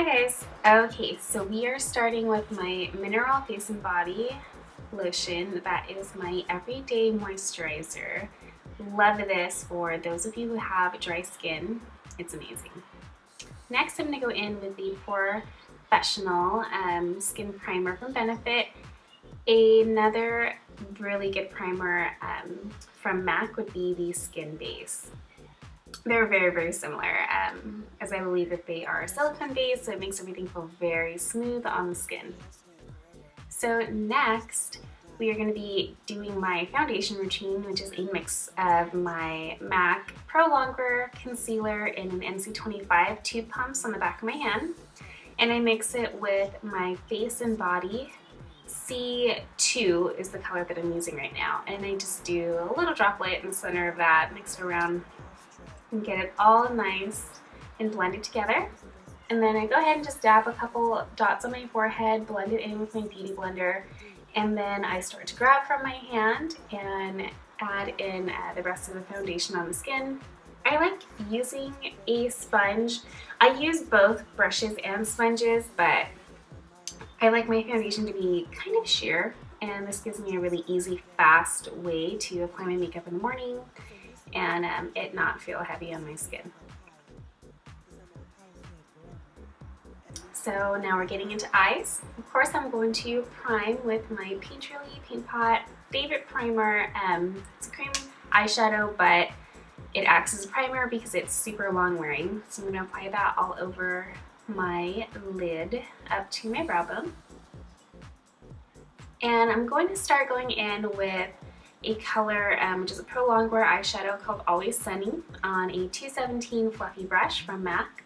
Hi guys! Okay, so we are starting with my Mineral Face and Body Lotion. That is my everyday moisturizer. Love this for those of you who have dry skin. It's amazing. Next, I'm going to go in with the Professional Skin Primer from Benefit. Another really good primer from MAC would be the Skin Base. They're very similar, as I believe that they are silicone based, so it makes everything feel very smooth on the skin. So next, we are going to be doing my foundation routine, which is a mix of my MAC Pro Longwear Concealer in an NC25 tube pumps on the back of my hand. And I mix it with my Face and Body C2 is the color that I'm using right now. And I just do a little droplet in the center of that, mix it around, and get it all nice and blended together. And then I go ahead and just dab a couple dots on my forehead, blend it in with my Beauty Blender, and then I start to grab from my hand and add in the rest of the foundation on the skin. I like using a sponge. I use both brushes and sponges, but I like my foundation to be kind of sheer, and this gives me a really easy, fast way to apply my makeup in the morning and it not feel heavy on my skin. So now we're getting into eyes. Of course, I'm going to prime with my Painterly Paint Pot favorite primer. It's a cream eyeshadow, but it acts as a primer because it's super long wearing. So I'm going to apply that all over my lid up to my brow bone. And I'm going to start going in with a color which is a Pro Longwear eyeshadow called Always Sunny on a 217 fluffy brush from MAC.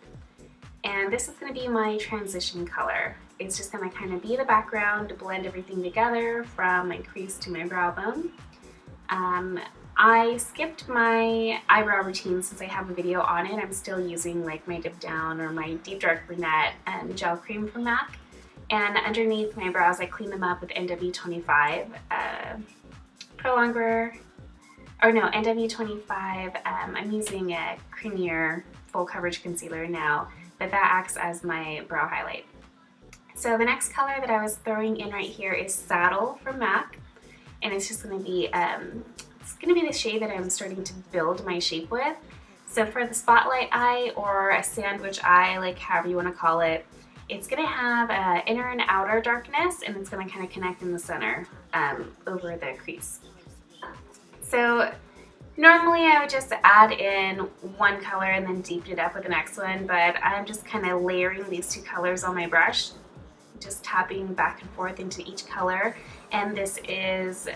And this is going to be my transition color. It's just going to kind of be the background to blend everything together from my crease to my brow bone. I skipped my eyebrow routine since I have a video on it. I'm still using like my Dip Down or my Deep Dark Brunette gel cream from MAC. And underneath my brows I clean them up with NW25. Pro Longwear, or no, NW25, I'm using a creamier full coverage concealer now, but that acts as my brow highlight. So the next color that I was throwing in right here is Saddle from MAC, and it's just going to be, the shade that I'm starting to build my shape with. So for the spotlight eye or a sandwich eye, like however you want to call it, it's going to have inner and outer darkness, and it's going to kind of connect in the center over the crease. So normally I would just add in one color and then deepen it up with the next one, but I'm just kind of layering these two colors on my brush, just tapping back and forth into each color. And this is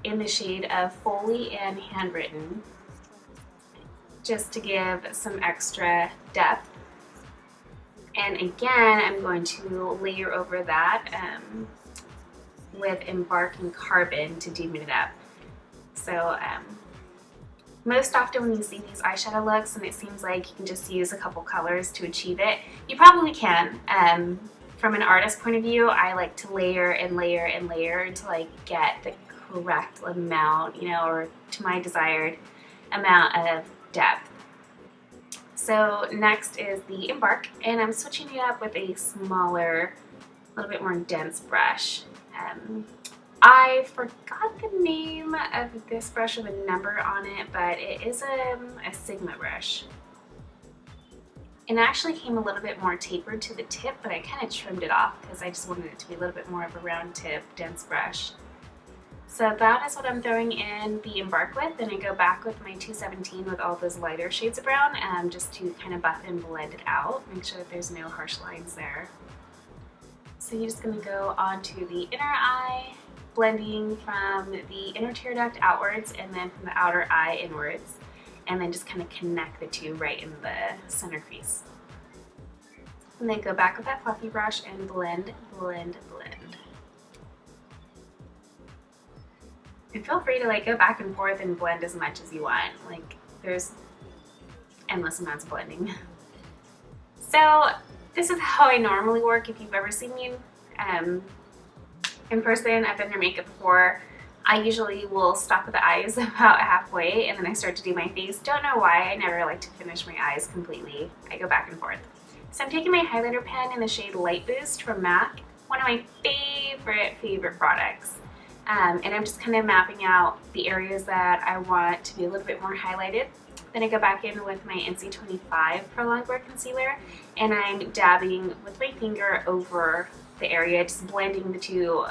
in the shade of Foley and Handwritten, just to give some extra depth. And again, I'm going to layer over that with Embark and Carbon to deepen it up. So most often when you see these eyeshadow looks and it seems like you can just use a couple colors to achieve it, you probably can. From an artist point of view, I like to layer and layer and layer until I get the correct amount, or to my desired amount of depth. So next is the Embark, and I'm switching it up with a smaller, a little bit more dense brush. I forgot the name of this brush with a number on it, but it is a Sigma brush. And it actually came a little bit more tapered to the tip, but I kind of trimmed it off because I just wanted it to be a little bit more of a round tip, dense brush. So that is what I'm throwing in the Embark with, and I go back with my 217 with all those lighter shades of brown just to kind of buff and blend it out, make sure that there's no harsh lines there. So you're just going to go onto the inner eye, blending from the inner tear duct outwards and then from the outer eye inwards, and then just kind of connect the two right in the center crease. And then go back with that fluffy brush and blend, blend, blend. And feel free to go back and forth and blend as much as you want. There's endless amounts of blending. So this is how I normally work. If you've ever seen me in person, I've done your makeup before. I usually will stop at the eyes about halfway and then I start to do my face. Don't know why, I never like to finish my eyes completely. I go back and forth. So I'm taking my highlighter pen in the shade Light Boost from MAC, one of my favorite products. And I'm just kind of mapping out the areas that I want to be a little bit more highlighted. Then I go back in with my NC25 Pro Longwear Concealer, and I'm dabbing with my finger over the area, just blending the two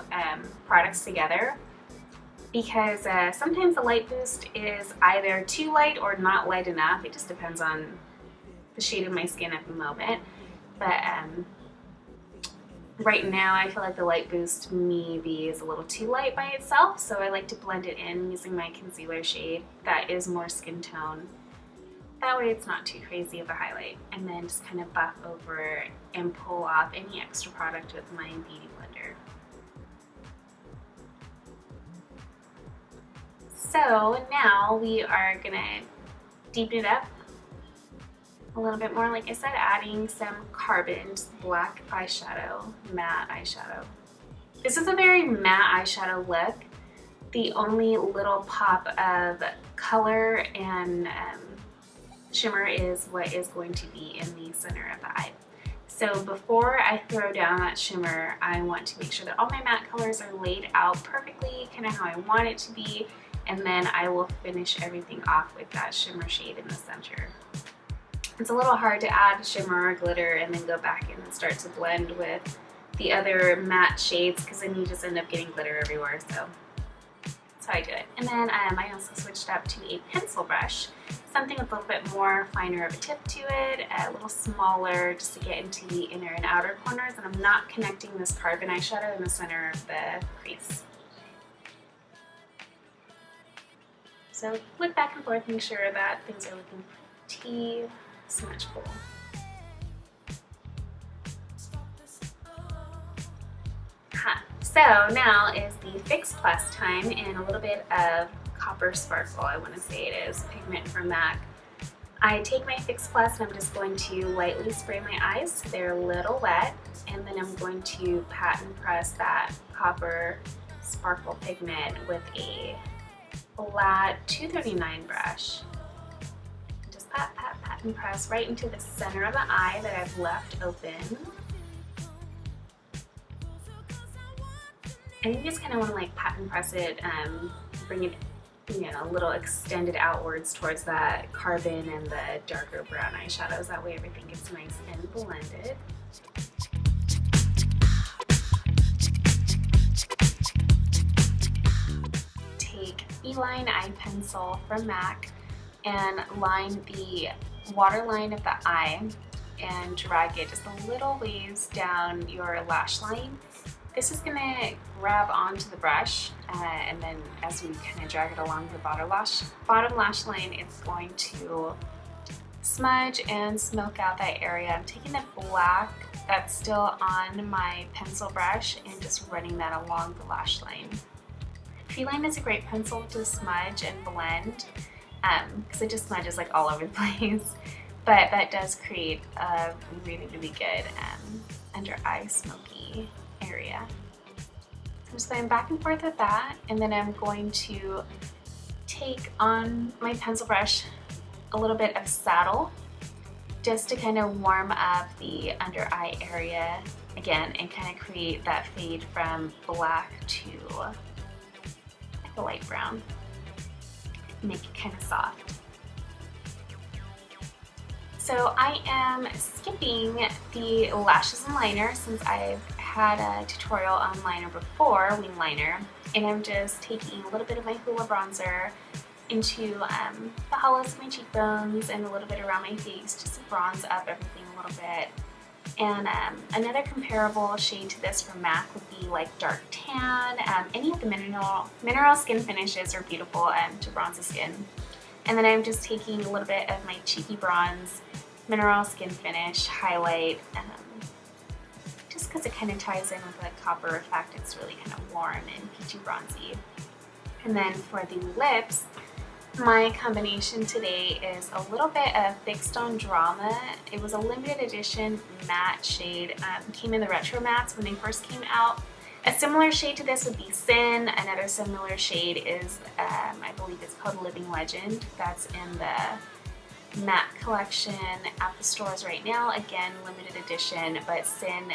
products together. Because sometimes the Light Boost is either too light or not light enough. It just depends on the shade of my skin at the moment. But right now I feel like the Light Boost maybe is a little too light by itself, so I like to blend it in using my concealer shade that is more skin tone. That way it's not too crazy of a highlight. And then just kind of buff over and pull off any extra product with my Beauty Blender. So now we are gonna deepen it up a little bit more, like I said, adding some Carbon black eyeshadow, matte eyeshadow. This is a very matte eyeshadow look. The only little pop of color and shimmer is what is going to be in the center of the eye. So before I throw down that shimmer, I want to make sure that all my matte colors are laid out perfectly, kind of how I want it to be, and then I will finish everything off with that shimmer shade in the center. It's a little hard to add shimmer or glitter and then go back in and start to blend with the other matte shades, because then you just end up getting glitter everywhere. So that's how I do it. And then I also switched up to a pencil brush, something with a little bit more finer of a tip to it, a little smaller, just to get into the inner and outer corners. And I'm not connecting this Carbon eyeshadow in the center of the crease. So look back and forth, make sure that things are looking pretty symmetrical. So now is the Fix Plus time, and a little bit of Copper Sparkle, I want to say it is, pigment from MAC. I take my Fix Plus and I'm just going to lightly spray my eyes. They're a little wet, and then I'm going to pat and press that Copper Sparkle pigment with a flat 239 brush. Just pat, pat, pat and press right into the center of the eye that I've left open. And you just kind of want to like pat and press it, bring it, a little extended outwards towards that Carbon and the darker brown eyeshadows. That way everything gets nice and blended. Take Beeline Eye Pencil from MAC and line the waterline of the eye and drag it just a little ways down your lash line. This is going to grab onto the brush, and then as we kind of drag it along the bottom lash line, it's going to smudge and smoke out that area. I'm taking the black that's still on my pencil brush and just running that along the lash line. Beeline is a great pencil to smudge and blend, because it just smudges like all over the place, but that does create a really good under eye smoky area. I'm just going back and forth with that, and then I'm going to take on my pencil brush a little bit of Saddle just to kind of warm up the under eye area again and kind of create that fade from black to like a light brown. Make it kind of soft. So I am skipping the lashes and liner since I've had a tutorial on liner before, wing liner, and I'm just taking a little bit of my Hoola bronzer into the hollows of my cheekbones and a little bit around my face just to bronze up everything a little bit. And another comparable shade to this from MAC would be like dark tan. Any of the mineral skin finishes are beautiful to bronze the skin. And then I'm just taking a little bit of my Cheeky Bronze Mineral Skin Finish highlight, just because it kind of ties in with the copper effect. It's really kind of warm and peachy bronzy. And then for the lips, my combination today is a little bit of Fixed on Drama. It was a limited edition matte shade. Came in the retro mattes when they first came out. A similar shade to this would be Sin. Another similar shade is, I believe it's called Living Legend. That's in the matte collection at the stores right now. Again, limited edition, but Sin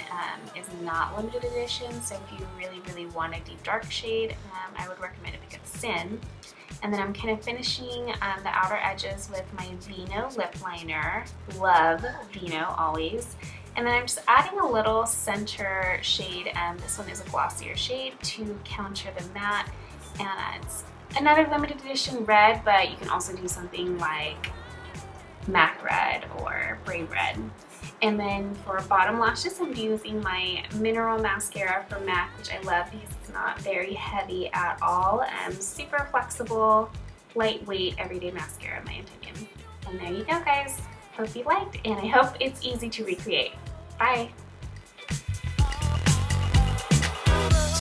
is not limited edition, so if you really want a deep dark shade, I would recommend to pick up Sin. And then I'm kind of finishing the outer edges with my Vino lip liner. Love Vino always. And then I'm just adding a little center shade, and this one is a glossier shade to counter the matte. And it's another limited edition red, but you can also do something like MAC red or Brave red. And then for bottom lashes, I'm using my mineral mascara from MAC, which I love because it's not very heavy at all. Super flexible, lightweight, everyday mascara in my opinion. And there you go, guys. Hope you liked, and I hope it's easy to recreate. Bye!